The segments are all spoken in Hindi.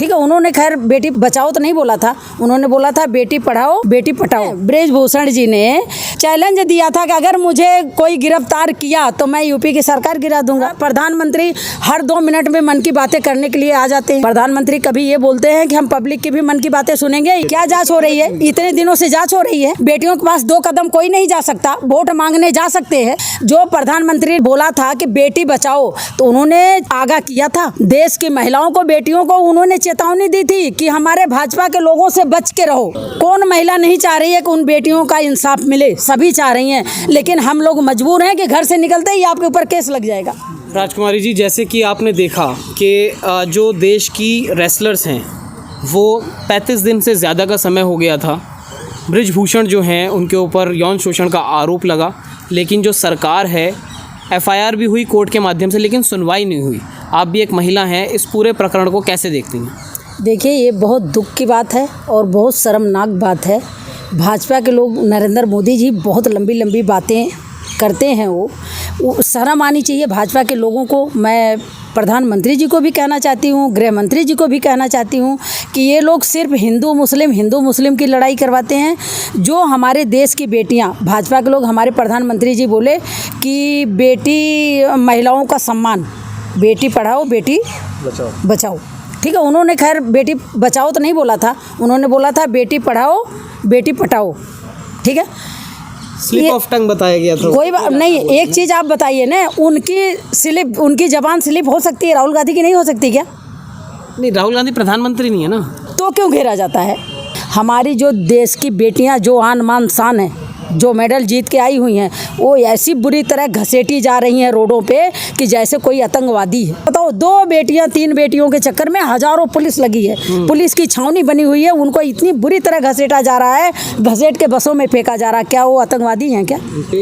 ठीक है, उन्होंने खैर बेटी बचाओ तो नहीं बोला था, उन्होंने बोला था बेटी पढ़ाओ बेटी पटाओ। ब्रजभूषण जी ने चैलेंज दिया था कि अगर मुझे कोई गिरफ्तार किया तो मैं यूपी की सरकार गिरा दूंगा। प्रधानमंत्री हर 2 मिनट में मन की बातें करने के लिए आ जाते हैं। प्रधानमंत्री कभी ये बोलते हैं कि हम पब्लिक की भी मन की बातें सुनेंगे। क्या जांच हो रही है? इतने दिनों से जांच हो रही है। बेटियों के पास 2 कदम कोई नहीं जा सकता, वोट मांगने जा सकते हैं। जो प्रधानमंत्री बोला था कि बेटी बचाओ, तो उन्होंने आगाह किया था देश की महिलाओं को, बेटियों को उन्होंने चेतावनी दी थी कि हमारे भाजपा के लोगों से बच के रहो। कौन महिला नहीं चाह रही है कि उन बेटियों का इंसाफ मिले? सभी चाह रही हैं, लेकिन हम लोग मजबूर हैं कि घर से निकलते ही आपके ऊपर केस लग जाएगा। राजकुमारी जी, जैसे कि आपने देखा कि जो देश की रेसलर्स हैं वो 35 दिन से ज़्यादा का समय हो गया था। ब्रजभूषण जो हैं उनके ऊपर यौन शोषण का आरोप लगा, लेकिन जो सरकार है FIR भी हुई कोर्ट के माध्यम से, लेकिन सुनवाई नहीं हुई। आप भी एक महिला हैं, इस पूरे प्रकरण को कैसे देखती हैं? देखिए, ये बहुत दुख की बात है और बहुत शर्मनाक बात है। भाजपा के लोग, नरेंद्र मोदी जी बहुत लंबी लंबी बातें करते हैं, वो शर्म आनी चाहिए भाजपा के लोगों को। मैं प्रधानमंत्री जी को भी कहना चाहती हूँ, गृह मंत्री जी को भी कहना चाहती हूँ कि ये लोग सिर्फ हिंदू मुस्लिम की लड़ाई करवाते हैं। जो हमारे देश की बेटियाँ, भाजपा के लोग, हमारे प्रधानमंत्री जी बोले कि बेटी महिलाओं का सम्मान, बेटी पढ़ाओ बेटी बचाओ। ठीक है, उन्होंने खैर बेटी बचाओ तो नहीं बोला था, उन्होंने बोला था बेटी पढ़ाओ बेटी पटाओ। ठीक है, स्लिप ऑफ टंग बताया गया था। कोई बात नहीं। एक चीज़ आप बताइए ना, उनकी जबान स्लिप हो सकती है, राहुल गांधी की नहीं हो सकती क्या? नहीं, राहुल गांधी प्रधानमंत्री नहीं है ना, तो क्यों घेरा जाता है? हमारी जो देश की बेटियां, जो आन मान शान है, जो मेडल जीत के आई हुई हैं, वो ऐसी बुरी तरह घसीटी जा रही हैं रोडों पे कि जैसे कोई आतंकवादी है। बताओ, 2 बेटियां 3 बेटियों के चक्कर में हजारों पुलिस लगी है, पुलिस की छावनी बनी हुई है, उनको इतनी बुरी तरह घसीटा जा रहा है, घसीट के बसों में फेंका जा रहा है। क्या वो आतंकवादी हैं? क्या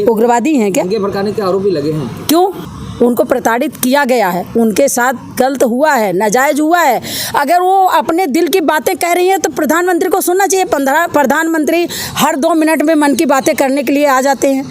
उग्रवादी हैं? क्या दंगे भड़काने के आरोप भी लगे हैं? क्यों? उनको प्रताड़ित किया गया है, उनके साथ गलत हुआ है, नाजायज हुआ है। अगर वो अपने दिल की बातें कह रही हैं तो प्रधानमंत्री को सुनना चाहिए। प्रधानमंत्री हर 2 मिनट में मन की बातें करने के लिए आ जाते हैं।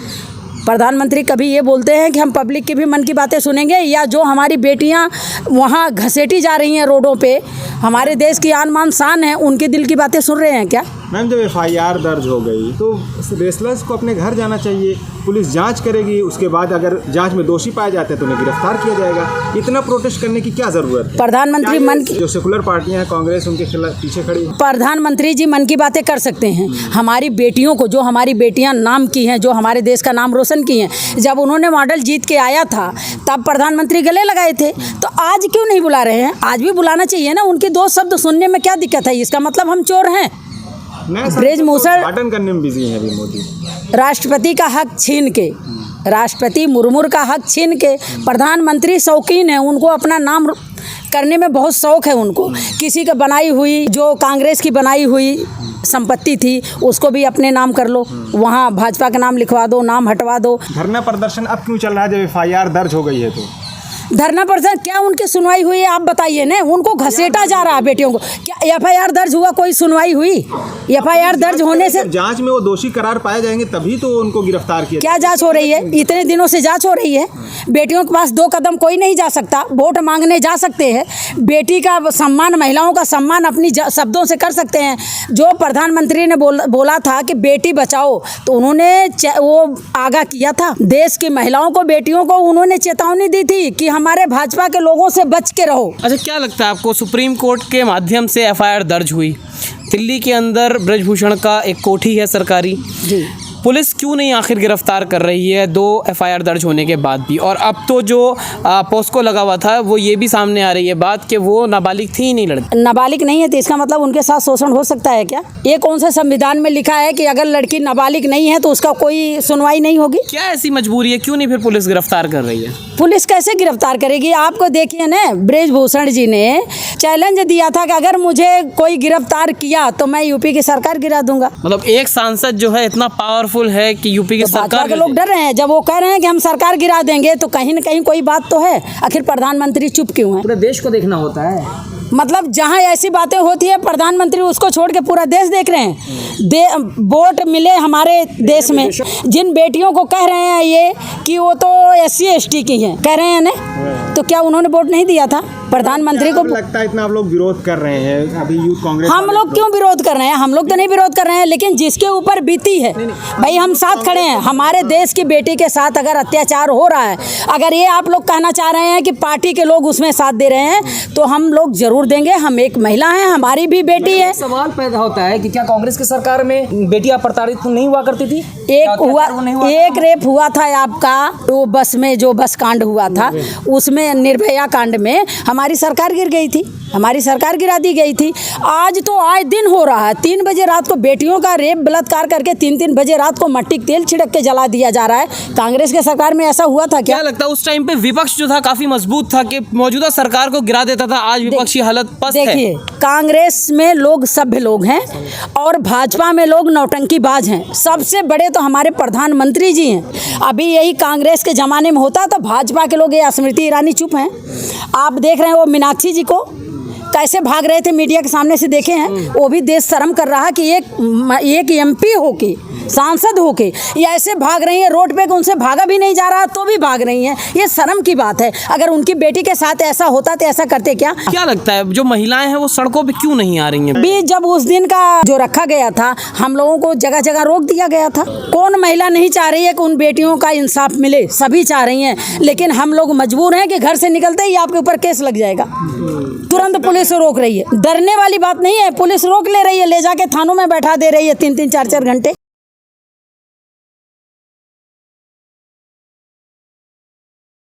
प्रधानमंत्री कभी ये बोलते हैं कि हम पब्लिक की भी मन की बातें सुनेंगे, या जो हमारी बेटियां वहाँ घसीटी जा रही हैं रोडों पे, हमारे देश की आन मान शान है, उनके दिल की बातें सुन रहे हैं क्या? मैम, जब FIR दर्ज हो गई तो रेसलर्स को अपने घर जाना चाहिए, पुलिस जांच करेगी, उसके बाद अगर जांच में दोषी पाए जाते हैं तो उन्हें गिरफ्तार किया जाएगा। इतना प्रोटेस्ट करने की क्या जरूरत है? प्रधानमंत्री मन की, जो सेकुलर पार्टियां हैं, कांग्रेस उनके खिलाफ पीछे खड़ी है। प्रधानमंत्री जी मन की बातें कर सकते हैं। हमारी बेटियों को, जो हमारी बेटियां नाम की हैं, जो हमारे देश का नाम रोशन की हैं, जब उन्होंने मॉडल जीत के आया था तब प्रधानमंत्री गले लगाए थे, तो आज क्यों नहीं बुला रहे हैं? आज भी बुलाना चाहिए ना। उनके 2 शब्द सुनने में क्या दिक्कत है? इसका मतलब हम चोर हैं? ब्रजभूषण उद्घाटन करने में बिजी हैं अभी मोदी। राष्ट्रपति का हक छीन के, राष्ट्रपति मुर्मू का हक छीन के, प्रधानमंत्री शौकीन है, उनको अपना नाम करने में बहुत शौक है। उनको किसी का बनाई हुई, जो कांग्रेस की बनाई हुई संपत्ति थी, उसको भी अपने नाम कर लो, वहाँ भाजपा का नाम लिखवा दो, नाम हटवा दो। धरना प्रदर्शन अब क्यों चल रहा है जब FIR दर्ज हो गई है? तो धरना प्रदर्शन क्या उनकी सुनवाई हुई है? आप बताइए ना। उनको घसीटा जा रहा है बेटियों को। क्या FIR दर्ज हुआ, कोई सुनवाई हुई? FIR दर्ज होने से जांच में वो दोषी करार पाए जाएंगे तभी तो उनको गिरफ्तार किया। क्या जांच हो रही है? इतने दिनों से जांच हो रही है। बेटियों के पास 2 कदम कोई नहीं जा सकता, वोट मांगने जा सकते हैं। बेटी का सम्मान, महिलाओं का सम्मान अपनी शब्दों से कर सकते हैं। जो प्रधानमंत्री ने बोला था कि बेटी बचाओ, तो उन्होंने वो आगाह किया था देश की महिलाओं को, बेटियों को उन्होंने चेतावनी दी थी कि हमारे भाजपा के लोगों से बच के रहो। अच्छा, क्या लगता है आपको, सुप्रीम कोर्ट के माध्यम से FIR दर्ज हुई, दिल्ली के अंदर ब्रजभूषण का एक कोठी है सरकारी जी, पुलिस क्यों नहीं आखिर गिरफ्तार कर रही है 2 FIR दर्ज होने के बाद भी? और अब तो जो पोस्को लगा हुआ था, वो ये भी सामने आ रही है बात कि वो नाबालिग थी ही नहीं, लड़की नाबालिग नहीं है, तो इसका मतलब उनके साथ शोषण हो सकता है क्या? ये कौन से संविधान में लिखा है कि अगर लड़की नाबालिग नहीं है तो उसका कोई सुनवाई नहीं होगी? क्या ऐसी मजबूरी है, क्यों नहीं फिर पुलिस गिरफ्तार कर रही है? पुलिस कैसे गिरफ्तार करेगी? आपको देखिए ना, ब्रजभूषण जी ने चैलेंज दिया था कि अगर मुझे कोई गिरफ्तार किया तो मैं यूपी की सरकार गिरा दूंगा। मतलब एक सांसद जो है इतना पावरफुल है कि यूपी की सरकार के लोग डर रहे हैं। जब वो कह रहे हैं कि हम सरकार गिरा देंगे, तो कहीं न कहीं कोई बात तो है। आखिर प्रधानमंत्री चुप क्यों है? पूरे देश को देखना होता है। मतलब जहाँ ऐसी बातें होती है, प्रधानमंत्री उसको छोड़ के पूरा देश देख रहे हैं। वोट मिले हमारे देश में, जिन बेटियों को कह रहे हैं ये कि वो तो SC ST की हैं, कह रहे हैं ना, तो क्या उन्होंने वोट नहीं दिया था प्रधानमंत्री को? लगता है इतना आप लोग विरोध कर रहे हैं अभी यूथ कांग्रेस हम लोग क्यों विरोध कर रहे हैं? हम लोग तो नहीं विरोध कर रहे हैं, लेकिन जिसके ऊपर बीती है भाई हम साथ खड़े हैं। हमारे देश की बेटी के साथ अगर अत्याचार हो रहा है, अगर ये आप लोग कहना चाह रहे हैं कि पार्टी के लोग उसमें साथ दे रहे हैं, तो हम लोग जरूर देंगे। हम एक महिला हैं, हमारी भी बेटी है। सवाल पैदा होता है कि क्या कांग्रेस की सरकार में बेटियां प्रताड़ित नहीं हुआ करती थी? एक रेप हुआ था आपका, वो बस में जो बस कांड हुआ था, उसमें निर्भया कांड में हमारी सरकार गिर गई थी, हमारी सरकार गिरा दी गई थी। आज तो आए दिन हो रहा है, 3 बजे रात को बेटियों का रेप बलात्कार करके 3-3 बजे रात को मट्टी तेल छिड़क के जला दिया जा रहा है। कांग्रेस के सरकार में ऐसा हुआ था क्या लगता है उस टाइम पे विपक्ष जो था काफी मजबूत था कि मौजूदा सरकार को गिरा देता था? आज विपक्ष की हालत पस्त है। देखिए, कांग्रेस में लोग सभ्य लोग हैं और भाजपा में लोग नौटंकीबाज हैं। सबसे बड़े तो हमारे प्रधानमंत्री जी हैं। अभी यही कांग्रेस के ज़माने में होता तो भाजपा के लोग, ये स्मृति ईरानी चुप हैं। आप देख रहे हैं वो मीनाक्षी जी को कैसे भाग रहे थे, मीडिया के सामने से देखे हैं। वो भी देश शर्म कर रहा कि एक एमपी होके, सांसद होके ये ऐसे भाग रही है रोड पे कि उनसे भागा भी नहीं जा रहा तो भी भाग रही हैं। ये शर्म की बात है। अगर उनकी बेटी के साथ ऐसा होता तो ऐसा करते क्या? क्या लगता है जो महिलाएं हैं वो सड़कों पे क्यों नहीं आ रही हैं? भी जब उस दिन का जो रखा गया था, हम लोगों को जगह जगह रोक दिया गया था। कौन महिला नहीं चाह रही है कि उन बेटियों का इंसाफ मिले? सभी चाह रही हैं, लेकिन हम लोग मजबूर हैं कि घर से निकलते ही आपके ऊपर केस लग जाएगा। तुरंत पुलिस रोक रही है। डरने वाली बात नहीं है, पुलिस रोक ले रही है, ले जाके थानों में बैठा दे रही है 3-3 4-4 घंटे।